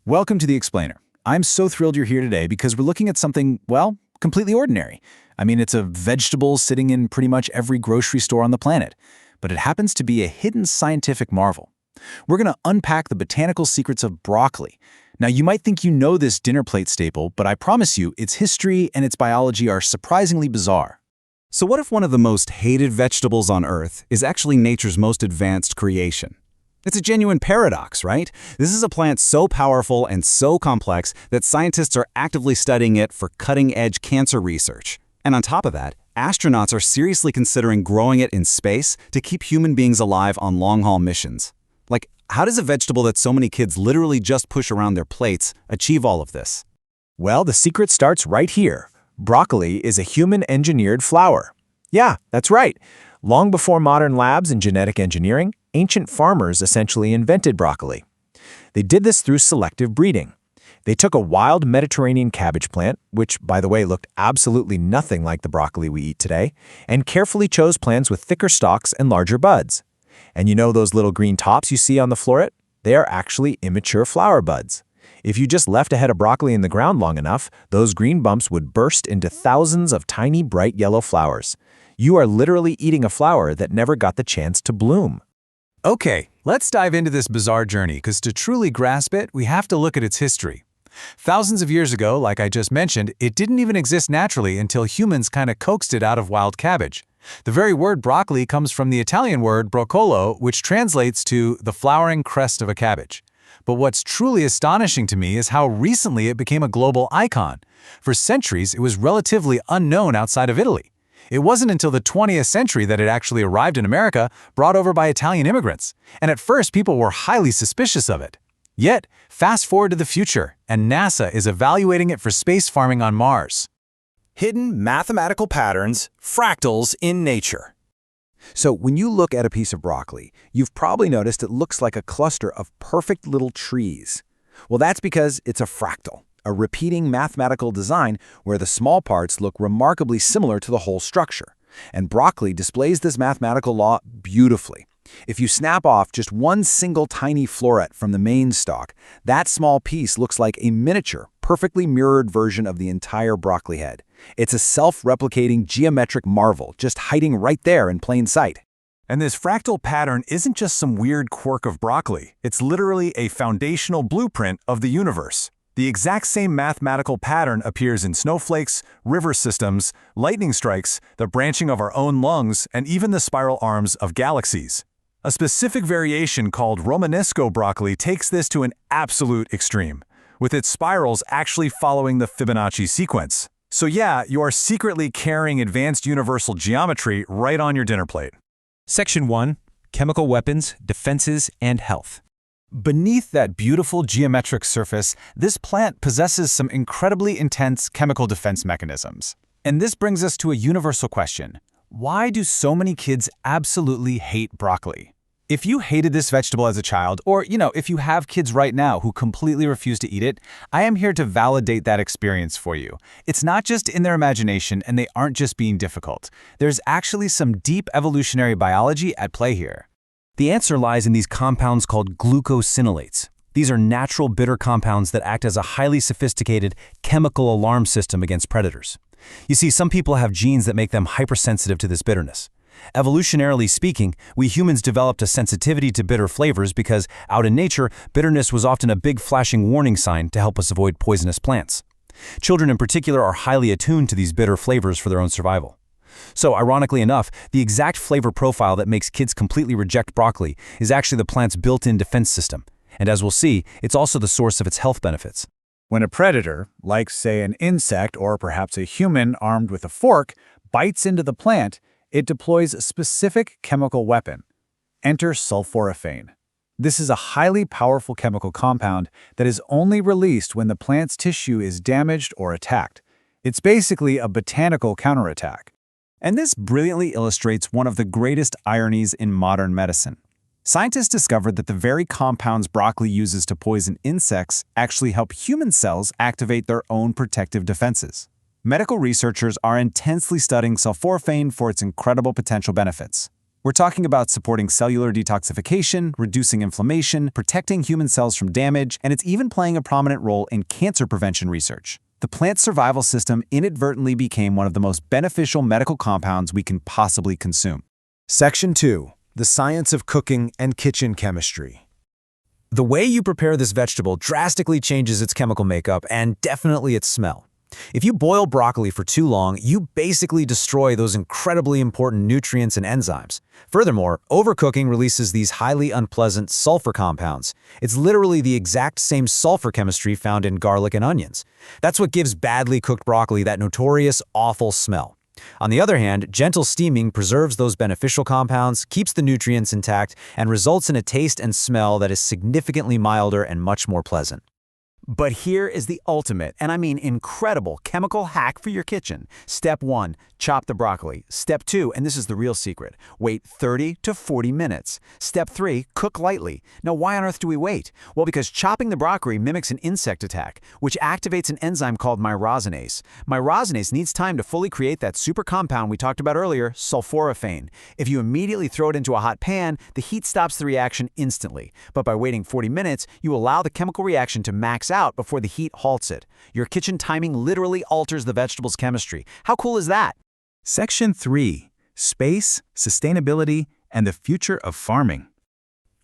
Welcome to The Explainer. I'm so thrilled you're here today because we're looking at something, well, completely ordinary. I mean, it's a vegetable sitting in pretty much every grocery store on the planet, but it happens to be a hidden scientific marvel. We're going to unpack the botanical secrets of broccoli. Now, you might think you know this dinner plate staple, but I promise you, its history and its biology are surprisingly bizarre. So what if one of the most hated vegetables on Earth is actually nature's most advanced creation? It's a genuine paradox, right? This is a plant so powerful and so complex that scientists are actively studying it for cutting-edge cancer research. And on top of that, astronauts are seriously considering growing it in space to keep human beings alive on long-haul missions. Like, how does a vegetable that so many kids literally just push around their plates achieve all of this? Well, the secret starts right here. Broccoli is a human-engineered flower. Yeah, that's right. Long before modern labs and genetic engineering, ancient farmers essentially invented broccoli. They did this through selective breeding. They took a wild Mediterranean cabbage plant, which, by the way, looked absolutely nothing like the broccoli we eat today, and carefully chose plants with thicker stalks and larger buds. And you know those little green tops you see on the floret? They are actually immature flower buds. If you just left a head of broccoli in the ground long enough, those green bumps would burst into thousands of tiny bright yellow flowers. You are literally eating a flower that never got the chance to bloom. Okay, let's dive into this bizarre journey, because to truly grasp it, we have to look at its history. Thousands of years ago, like I just mentioned, it didn't even exist naturally until humans kind of coaxed it out of wild cabbage. The very word broccoli comes from the Italian word broccolo, which translates to the flowering crest of a cabbage. But what's truly astonishing to me is how recently it became a global icon. For centuries, it was relatively unknown outside of Italy. It wasn't until the 20th century that it actually arrived in America, brought over by Italian immigrants. And at first, people were highly suspicious of it. Yet, fast forward to the future, and NASA is evaluating it for space farming on Mars. Hidden mathematical patterns, fractals in nature. So when you look at a piece of broccoli, you've probably noticed it looks like a cluster of perfect little trees. Well, that's because it's a fractal, a repeating mathematical design where the small parts look remarkably similar to the whole structure. And broccoli displays this mathematical law beautifully. If you snap off just one single tiny floret from the main stalk, that small piece looks like a miniature, perfectly mirrored version of the entire broccoli head. It's a self-replicating geometric marvel just hiding right there in plain sight. And this fractal pattern isn't just some weird quirk of broccoli. It's literally a foundational blueprint of the universe. The exact same mathematical pattern appears in snowflakes, river systems, lightning strikes, the branching of our own lungs, and even the spiral arms of galaxies. A specific variation called Romanesco broccoli takes this to an absolute extreme, with its spirals actually following the Fibonacci sequence. So yeah, you are secretly carrying advanced universal geometry right on your dinner plate. Section 1. Chemical Weapons, Defenses, and Health. Beneath that beautiful geometric surface, this plant possesses some incredibly intense chemical defense mechanisms. And this brings us to a universal question. Why do so many kids absolutely hate broccoli? If you hated this vegetable as a child, or, if you have kids right now who completely refuse to eat it, I am here to validate that experience for you. It's not just in their imagination, and they aren't just being difficult. There's actually some deep evolutionary biology at play here. The answer lies in these compounds called glucosinolates. These are natural bitter compounds that act as a highly sophisticated chemical alarm system against predators. You see, some people have genes that make them hypersensitive to this bitterness. Evolutionarily speaking, we humans developed a sensitivity to bitter flavors because, out in nature, bitterness was often a big flashing warning sign to help us avoid poisonous plants. Children in particular are highly attuned to these bitter flavors for their own survival. So, ironically enough, the exact flavor profile that makes kids completely reject broccoli is actually the plant's built-in defense system. And as we'll see, it's also the source of its health benefits. When a predator, like say an insect or perhaps a human armed with a fork, bites into the plant, it deploys a specific chemical weapon. Enter sulforaphane. This is a highly powerful chemical compound that is only released when the plant's tissue is damaged or attacked. It's basically a botanical counterattack. And this brilliantly illustrates one of the greatest ironies in modern medicine. Scientists discovered that the very compounds broccoli uses to poison insects actually help human cells activate their own protective defenses. Medical researchers are intensely studying sulforaphane for its incredible potential benefits. We're talking about supporting cellular detoxification, reducing inflammation, protecting human cells from damage, and it's even playing a prominent role in cancer prevention research. The plant survival system inadvertently became one of the most beneficial medical compounds we can possibly consume. Section 2. The Science of Cooking and Kitchen Chemistry. The way you prepare this vegetable drastically changes its chemical makeup and definitely its smell. If you boil broccoli for too long, you basically destroy those incredibly important nutrients and enzymes. Furthermore, overcooking releases these highly unpleasant sulfur compounds. It's literally the exact same sulfur chemistry found in garlic and onions. That's what gives badly cooked broccoli that notorious, awful smell. On the other hand, gentle steaming preserves those beneficial compounds, keeps the nutrients intact, and results in a taste and smell that is significantly milder and much more pleasant. But here is the ultimate, and I mean incredible, chemical hack for your kitchen. Step 1, chop the broccoli. Step 2, and this is the real secret, wait 30 to 40 minutes. Step 3, cook lightly. Now, why on earth do we wait? Well, because chopping the broccoli mimics an insect attack, which activates an enzyme called myrosinase. Myrosinase needs time to fully create that super compound we talked about earlier, sulforaphane. If you immediately throw it into a hot pan, the heat stops the reaction instantly. But by waiting 40 minutes, you allow the chemical reaction to max out before the heat halts it. Your kitchen timing literally alters the vegetable's chemistry. How cool is that? Section 3. Space, Sustainability, and the Future of Farming.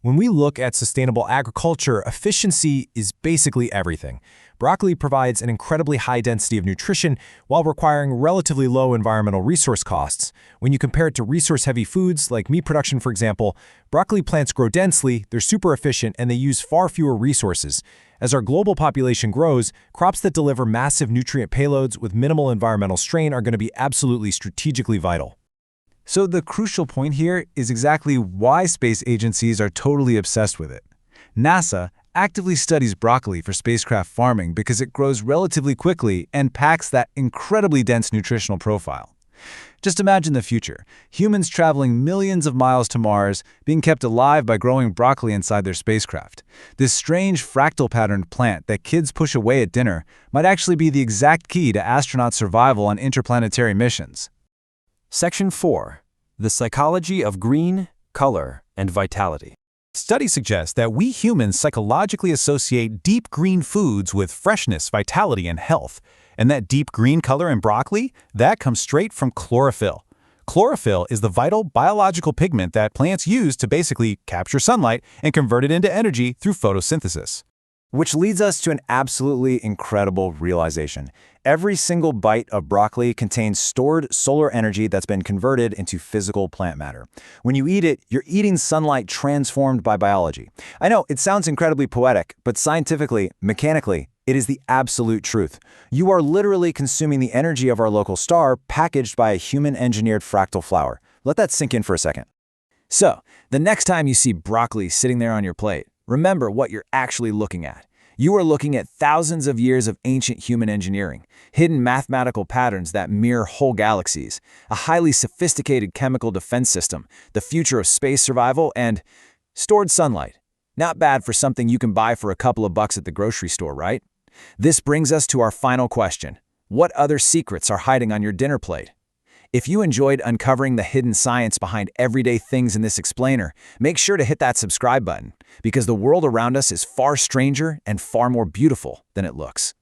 When we look at sustainable agriculture, efficiency is basically everything. Broccoli provides an incredibly high density of nutrition while requiring relatively low environmental resource costs. When you compare it to resource-heavy foods like meat production, for example, broccoli plants grow densely, they're super efficient, and they use far fewer resources. As our global population grows, crops that deliver massive nutrient payloads with minimal environmental strain are going to be absolutely strategically vital. So the crucial point here is exactly why space agencies are totally obsessed with it. NASA actively studies broccoli for spacecraft farming because it grows relatively quickly and packs that incredibly dense nutritional profile. Just imagine the future, humans traveling millions of miles to Mars, being kept alive by growing broccoli inside their spacecraft. This strange fractal-patterned plant that kids push away at dinner might actually be the exact key to astronaut survival on interplanetary missions. Section 4. The Psychology of Green, Color, and Vitality. Studies suggest that we humans psychologically associate deep green foods with freshness, vitality, and health. And that deep green color in broccoli, that comes straight from chlorophyll. Chlorophyll is the vital biological pigment that plants use to basically capture sunlight and convert it into energy through photosynthesis. Which leads us to an absolutely incredible realization. Every single bite of broccoli contains stored solar energy that's been converted into physical plant matter. When you eat it, you're eating sunlight transformed by biology. I know, it sounds incredibly poetic, but scientifically, mechanically, it is the absolute truth. You are literally consuming the energy of our local star packaged by a human-engineered fractal flower. Let that sink in for a second. So, the next time you see broccoli sitting there on your plate, remember what you're actually looking at. You are looking at thousands of years of ancient human engineering, hidden mathematical patterns that mirror whole galaxies, a highly sophisticated chemical defense system, the future of space survival, and stored sunlight. Not bad for something you can buy for a couple of bucks at the grocery store, right? This brings us to our final question. What other secrets are hiding on your dinner plate? If you enjoyed uncovering the hidden science behind everyday things in this explainer, make sure to hit that subscribe button, because the world around us is far stranger and far more beautiful than it looks.